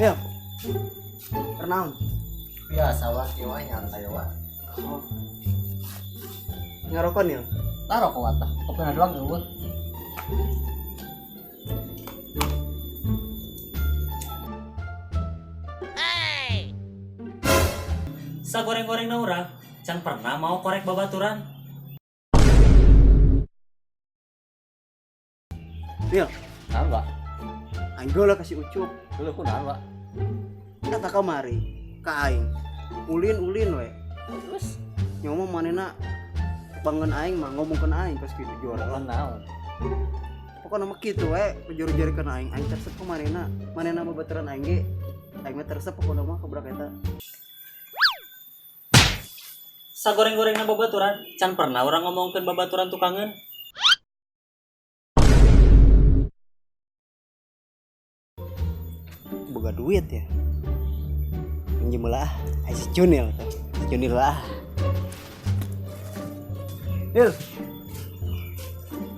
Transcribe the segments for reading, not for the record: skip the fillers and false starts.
Ya, pernaun. Biasa wah, ieu nyantai wah. Oh. Ngarokon ya? Taro kok atuh. Kopina doang eueuh. Sagoreng-goreng na urang can pernah mau korek babaturan. Ya, Naon, Pak? aing geuleuh kasih ucup. Dulu kunaon, Pak? Kata kamari ka aing. Ulin we. Terus Nyomo manehna bangun aing mah ngomongkeun aing pas kitu juara. naon? Pokona mah kitu we, juri-jurikeun aing tersep ka manehna. Manehna babaturan aing ge. Aing mah tersep pokona mah kabrak eta. Sagoreng-goreng na babaturan can pernah orang ngomongkeun babaturan tukangan. Boga duit ya. Pinjem lah, aing si Junil tuh. Si Junil lah. Nil,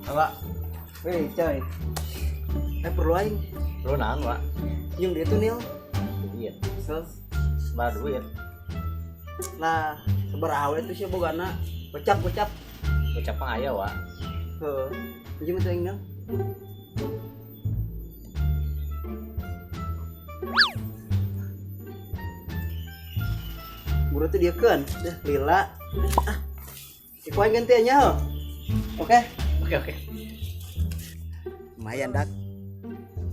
Pak, weh coy. Perlu aing. lu naon, Pak? Nyium dia tuh Nil. Iya, Sos. sebar duit. Lah, sabaraha we tuh sia bogana. Gocap. Ucap mah aya, Pak. Heuh. Pinjem teh aing Nil. Buru tuh dia kan, dah lila. Ah, iku aing gantiannya ho. Oke, Oke. lumayan dak.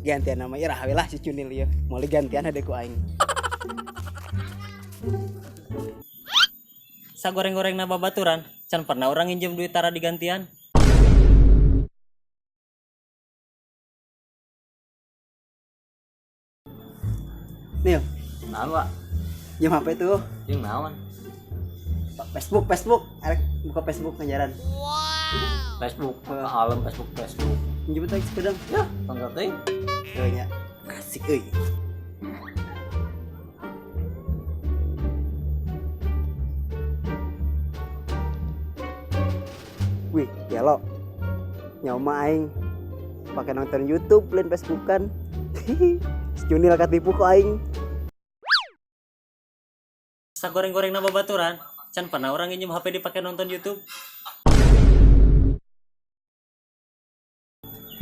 Gantian nama Ira lah si Cunil ya. Mau gantian ada ku aing. Sagoreng-goreng na babaturan can pernah orang nginjem duit tara digantian. Nil, Naon, Pak? jam HP tuh. Jeung naon? Facebook. Arek buka Facebook ngajaran. Facebook, alam Facebook. Pinjem teh sepedang. Ya, tanggal teh. Heuh nya. Asik euy. Wih, ya lo. Nyawa aing pakai nonton YouTube lain Facebookan. Si Junil katipu ku aing. Sagoreng-goreng na babaturan can pernah orang nginjem HP dipakai nonton YouTube.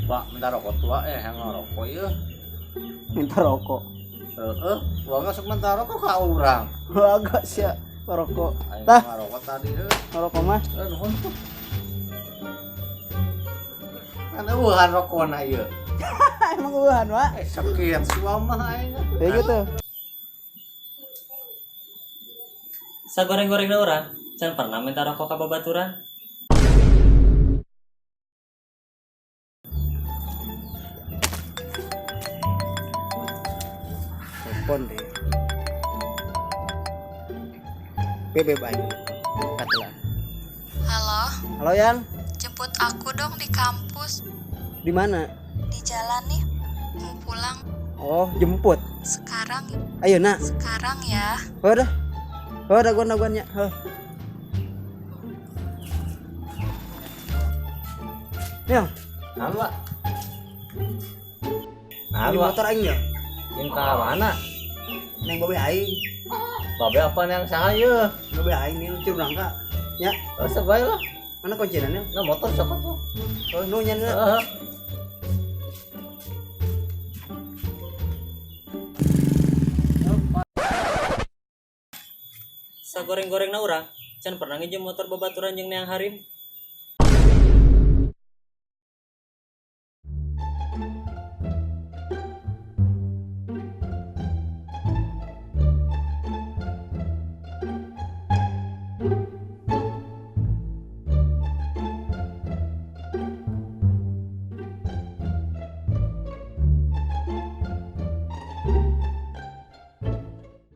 Pak, minta rokok tua yang ngerokok ieu. Minta rokok. Uangnya sok minta rokok ka urang. Agak sia rokok. Aing Tah. ngerokok tadi Rokok mah nuhun tuh. Kan eueuhan rokona ieu. emang uhan, Pak. Sakit suam mah aing. Kayak gitu. Sagoreng-goreng na urang can pernah minta rokok ka babaturan. Telepon deh. Bebe baik. Katalah. Halo, Halo Yan, jemput aku dong di kampus. di mana? Di jalan nih, mau pulang. Oh, jemput. Sekarang Ayo nak. ya. Oh, dah gua-nya. Nil, Naon, Pak? di Naon, Pak? motor aing ya. Yang ka mana? Neng babe aing. Babe apa yang saha ieu? Babe aing nih lucu berangka. Ya, Sebae lah. mana kuncinya Nil? Nah, motor cokot tuh. Oh, nu nya Nil. Sagoreng-goreng na urang can pernah nginjem motor babaturan jeung neang harim.